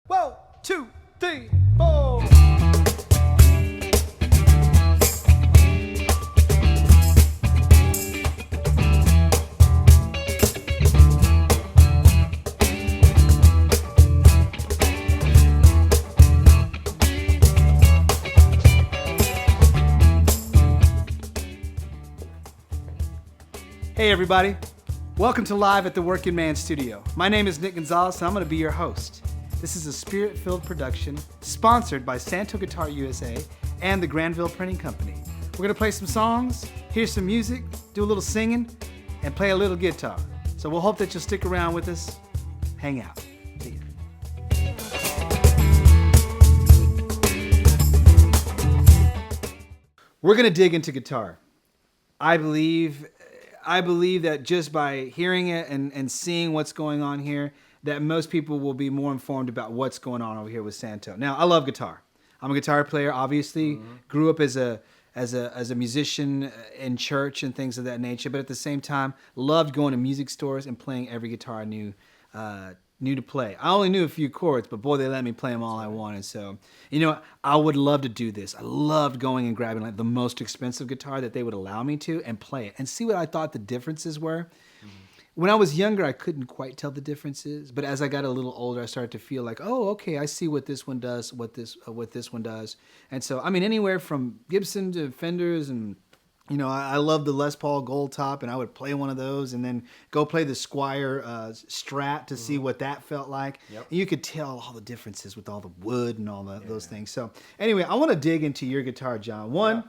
1, 2, 3, 4. Hey everybody, welcome to Live at the Working Man Studio. My name is Nick Gonzalez and I'm going to be your host. This is a spirit-filled production sponsored by Santo Guitar USA and the Granville Printing Company. We're going to play some songs, hear some music, do a little singing, and play a little guitar. So we'll hope that you'll stick around with us. Hang out. See ya. We're going to dig into guitar. I believe that just by hearing it and seeing what's going on here, that most people will be more informed about what's going on over here with Santo. Now, I love guitar. I'm a guitar player, obviously. Grew up as a musician in church and things of that nature, but at the same time, loved going to music stores and playing every guitar I knew to play. I only knew a few chords, but boy, they let me play them all I wanted. So, I would love to do this. I loved going and grabbing like the most expensive guitar that they would allow me to and play it and see what I thought the differences were. When I was younger, I couldn't quite tell the differences, but as I got a little older, I started to feel like, oh, okay, I see what this one does, what this one does. And so, anywhere from Gibson to Fenders, and I love the Les Paul Gold Top, and I would play one of those, and then go play the Squier Strat to see what that felt like. Yep. And you could tell all the differences with all the wood and all those things. So, anyway, I want to dig into your guitar, John. One.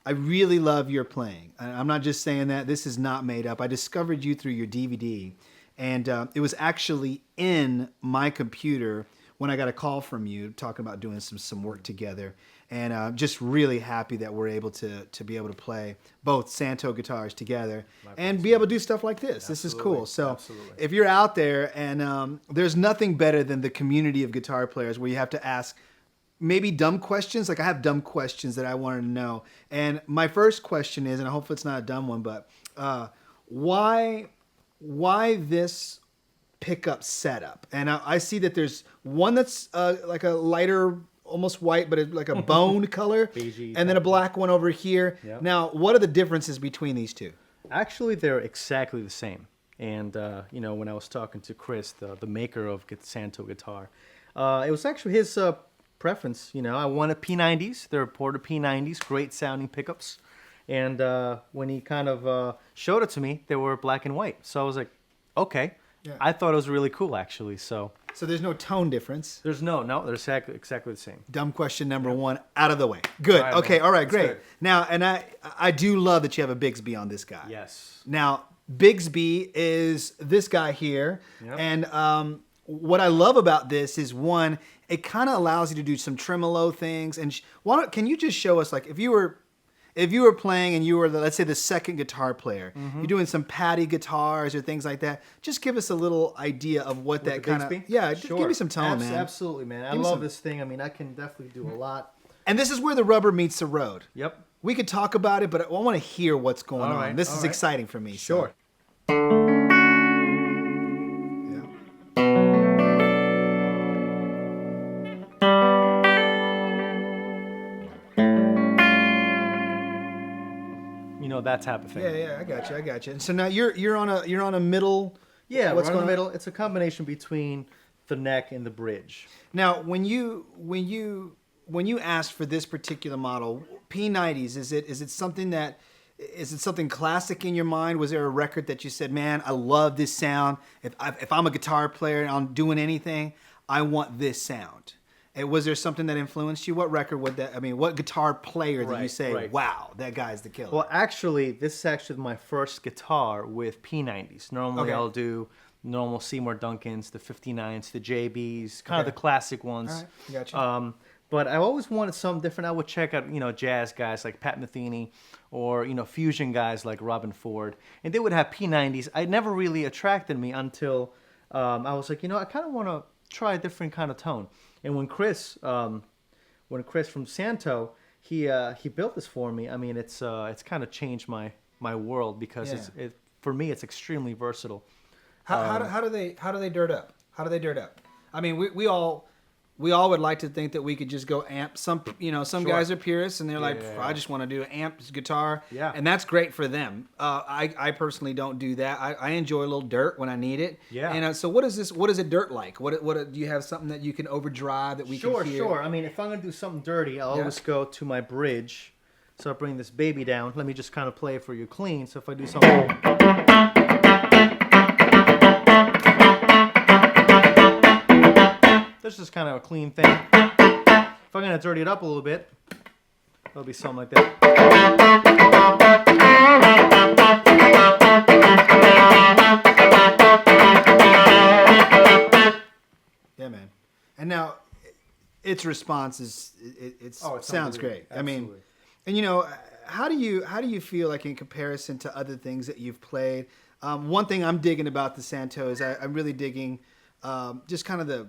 I really love your playing. I'm not just saying that. This is not made up. I discovered you through your DVD, and it was actually in my computer when I got a call from you talking about doing some work together. And just really happy that we're able to be able to play both Santo guitars together and be able to do stuff like this. This is cool. So if you're out there, and there's nothing better than the community of guitar players where you have to ask maybe dumb questions. Like I have dumb questions that I wanted to know. And my first question is, and I hope it's not a dumb one, but why this pickup setup? And I see that there's one that's like a lighter, almost white, but it's like a bone color, Beigey, and then a black one over here. Yep. Now, what are the differences between these two? Actually, they're exactly the same. And, when I was talking to Chris, the maker of Santo guitar, it was actually his preference. I wanted P90s. They're Porter P90s, great sounding pickups. And when he kind of showed it to me, they were black and white. So I was like, okay. Yeah. I thought it was really cool, actually. So there's no tone difference. there's no, they're exactly the same. Dumb question number one out of the way. Good. Right, Okay. man. All right. That's Great. good. Now, and I do love that you have a Bigsby on this guy. Yes. Now, Bigsby is this guy here, Yep. and what I love about this is one, it kind of allows you to do some tremolo things. And can you just show us, like, if you were playing and you were let's say the second guitar player, you're doing some patty guitars or things like that. Just give us a little idea of what that kind of just give me some tone, man. Absolutely, man. I Give me love some. this thing. I can definitely do a lot. And this is where the rubber meets the road. Yep. We could talk about it, but I want to hear what's going All on. right, This all is right. exciting for me. Sure. So. Yeah. That type of thing. Yeah, I got you. And so now you're on a middle. Yeah, what's right in going the on? middle. It's a combination between the neck and the bridge. Now, when you asked for this particular model, P90s, is it something classic in your mind? Was there a record that you said, "Man, I love this sound. If I'm a guitar player and I'm doing anything, I want this sound." Was there something that influenced you? What record would that? What guitar player that you Right, say, right. "Wow, that guy's the killer"? Well, actually, this is actually my first guitar with P90s. Normally, Okay. I'll do normal Seymour Duncans, the 59s, the JBs, kind of Okay. the classic ones. All right, I got you. But I always wanted something different. I would check out, jazz guys like Pat Metheny or, fusion guys like Robin Ford. And they would have P90s. It never really attracted me until I was like, I kind of want to try a different kind of tone. And when Chris from Santo, he built this for me. It's kind of changed my world because for me, it's extremely versatile. How do they dirt up? How do they dirt up? We all we all would like to think that we could just go amp. Some Sure. guys are purists and they're like, Yeah. I just want to do amp guitar. Yeah. And that's great for them. I personally don't do that. I enjoy a little dirt when I need it. Yeah. And so what is this? What is a dirt like? What do you have something that you can overdrive that we Sure, can hear? sure. I mean, if I'm gonna do something dirty, I'll Yeah. always go to my bridge. So I bring this baby down. Let me just kind of play it for you clean. So if I do something, that's just kind of a clean thing. If I'm gonna dirty it up a little bit, it'll be something like that. Yeah, man. And now, its response is it sounds great. I mean, Absolutely. and how do you feel like in comparison to other things that you've played? One thing I'm digging about the Santo is I'm really digging just kind of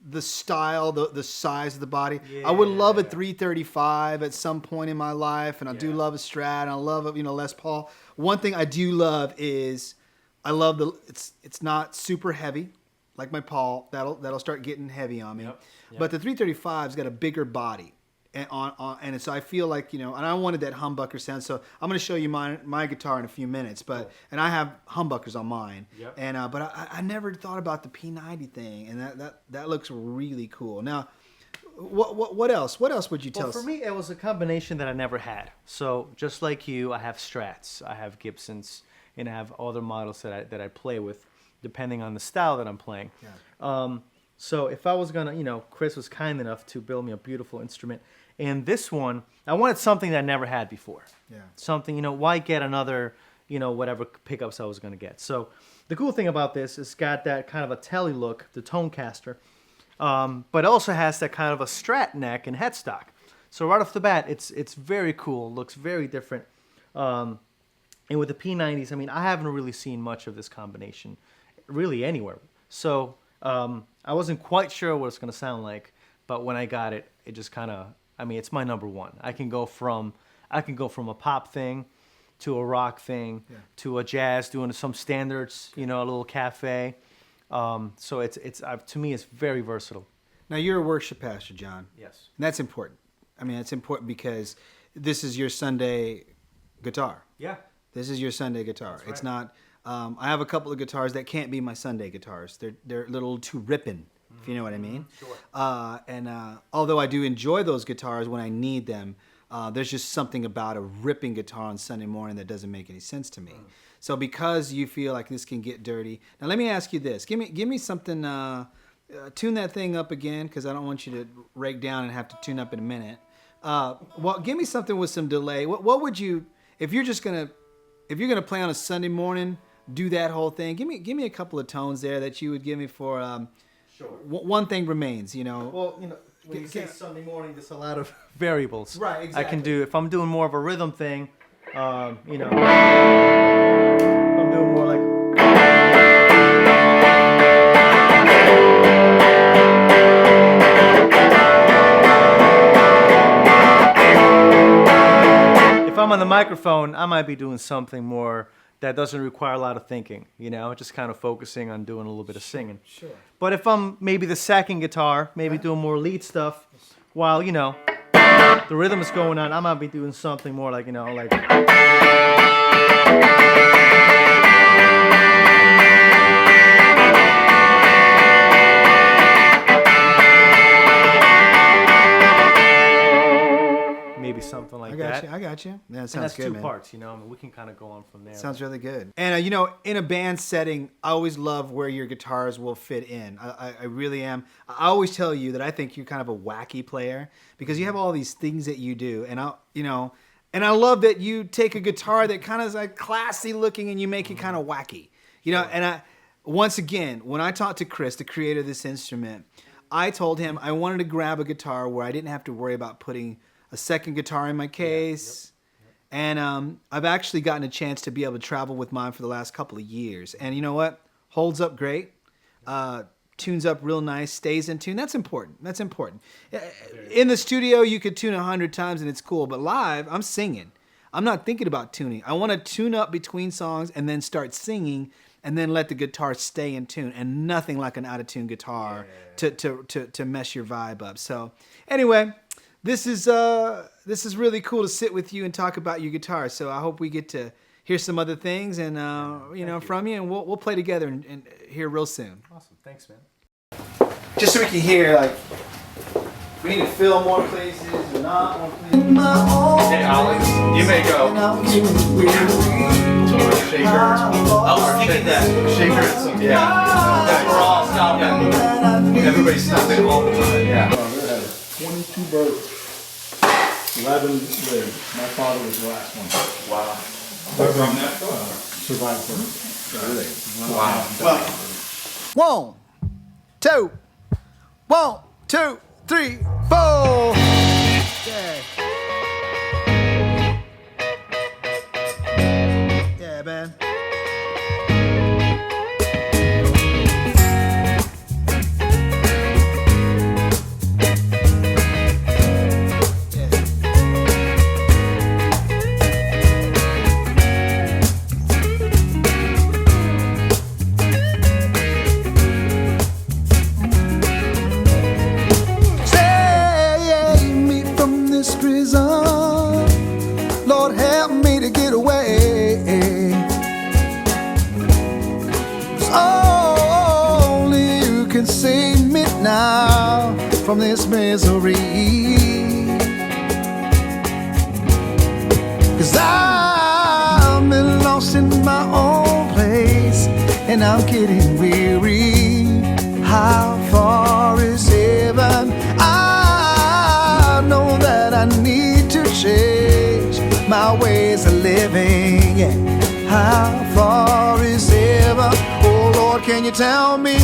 the style, the size of the body. I would love a 335 at some point in my life, and I do love a Strat, and I love Les Paul. One thing I do love is I love it's not super heavy like my Paul. That'll start getting heavy on me. Yep. But the 335's got a bigger body. And so I feel like, and I wanted that humbucker sound. So I'm going to show you my guitar in a few minutes. And I have humbuckers on mine. Yep. And but I never thought about the P90 thing, and that looks really cool. Now, what else? What else would you tell Well, for us? me, it was a combination that I never had. So just like you, I have Strats, I have Gibsons, and I have other models that I play with, depending on the style that I'm playing. So if I was gonna, Chris was kind enough to build me a beautiful instrument, and this one, I wanted something that I never had before. Yeah. Something, why get another, whatever pickups I was gonna get. So the cool thing about this is it's got that kind of a telly look, the Tonecaster, but it also has that kind of a Strat neck and headstock. So right off the bat, it's very cool. Looks very different. And with the P90s, I mean, I haven't really seen much of this combination really anywhere. So I wasn't quite sure what it's going to sound like, but when I got it, it just kind of, it's my number one. I can go from a pop thing to a rock thing to a jazz, doing some standards, a little cafe. So to me, it's very versatile. Now, you're a worship pastor, John. Yes. And that's important. It's important because this is your Sunday guitar. Yeah. This is your Sunday guitar. That's It's right. not. I have a couple of guitars that can't be my Sunday guitars. They're a little too ripping, if you know what I mean. Sure. And although I do enjoy those guitars when I need them, there's just something about a ripping guitar on Sunday morning that doesn't make any sense to me. So because you feel like this can get dirty, now let me ask you this: give me something. Tune that thing up again, because I don't want you to rake down and have to tune up in a minute. Well, give me something with some delay. What would you, if you're gonna play on a Sunday morning, do that whole thing? Give me a couple of tones there that you would give me for. Sure. One thing remains, Well, when you say Get- Sunday morning, there's a lot of variables. Right, I exactly. can do, if I'm doing more of a rhythm thing, if I'm doing more like. If I'm on the microphone, I might be doing something more that doesn't require a lot of thinking, just kind of focusing on doing a little bit of singing. Sure. But if I'm maybe the second guitar, maybe doing more lead stuff, while, the rhythm is going on, I might be doing something more like, like. Maybe something like that. I got you. Yeah, that And sounds that's good, two man. parts, we can kind of go on from there. Sounds really good. And in a band setting, I always love where your guitars will fit in. I really am. I always tell you that I think you're kind of a wacky player because you have all these things that you do, and and I love that you take a guitar that kind of is like classy looking and you make it kind of wacky. And once again, when I talked to Chris, the creator of this instrument, I told him I wanted to grab a guitar where I didn't have to worry about putting a second guitar in my case. And I've actually gotten a chance to be able to travel with mine for the last couple of years. And you know what? Holds up great. Tunes up real nice. Stays in tune. That's important. That's important. In the studio, you could tune 100 times and it's cool. But live, I'm singing. I'm not thinking about tuning. I want to tune up between songs and then start singing. and then let the guitar stay in tune, and nothing like an out of tune guitar to mess your vibe up. So anyway, this is really cool to sit with you and talk about your guitar. So I hope we get to hear some other things and from you, and we'll play together and hear real soon. Awesome, thanks, man. Just so we can hear, like, we need to fill more places or not more places. Hey, Alex, you may go. I was thinking that. Shaker and some, We're all stopping. Everybody's stopping all the time. Yeah. 22 birds, 11 lived. My father was the last one. Wow. Survived for Wow. 1, 2, 1, 2, 3, 4. Yeah. Yeah, man. Save me from this prison. Lord, help me to get away. 'Cause only you can save me now from this misery. 'Cause I've been lost in my own place, and I'm getting weary. How far is heaven? I know that I need to change my ways of living. Yeah. How far is heaven? Oh Lord, can you tell me?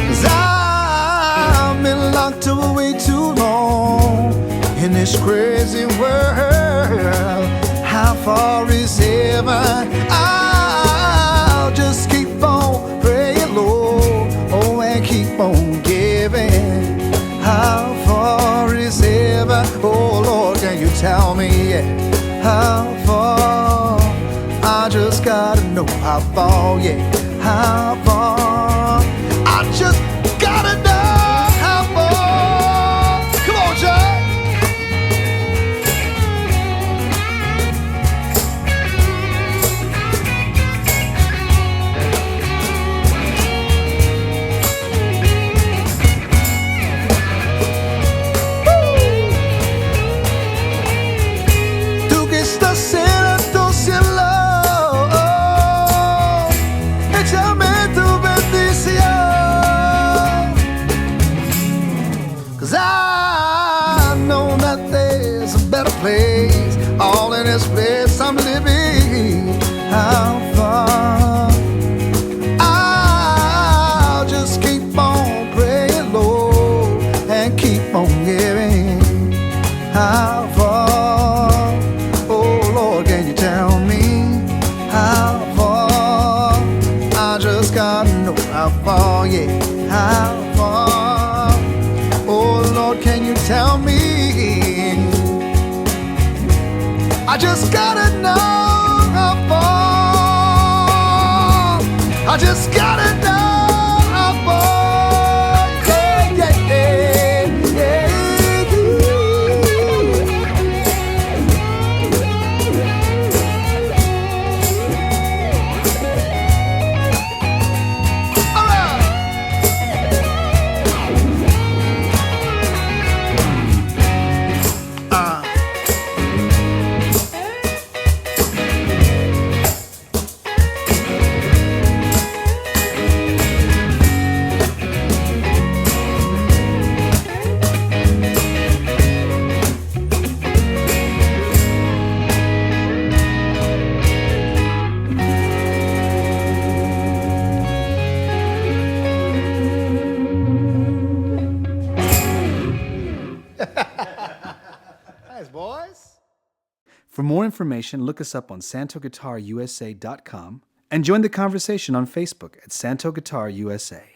'Cause I've been locked away too long in this crazy world. How far is heaven? I'll just keep on praying, Lord, oh, and keep on giving. How far is heaven? Oh Lord, can you tell me? Yeah. How far? I just gotta know how far, yeah. How far? I just gotta know how far. Come on, John. Tú que estás en alto cielo, échame tu bendición. 'Cause I know that there's a better place. All in this place I'm living. How far? I'll just keep on praying, Lord, and keep on giving. How far? Oh Lord, can you tell me how far? I just gotta know how far, yeah. How far? Oh Lord, can you tell me? I just gotta know how far. I just gotta know how far. Yeah, yeah, yeah, yeah. All right. Nice, boys. For more information, look us up on santoguitarusa.com and join the conversation on Facebook at Santo Guitar USA.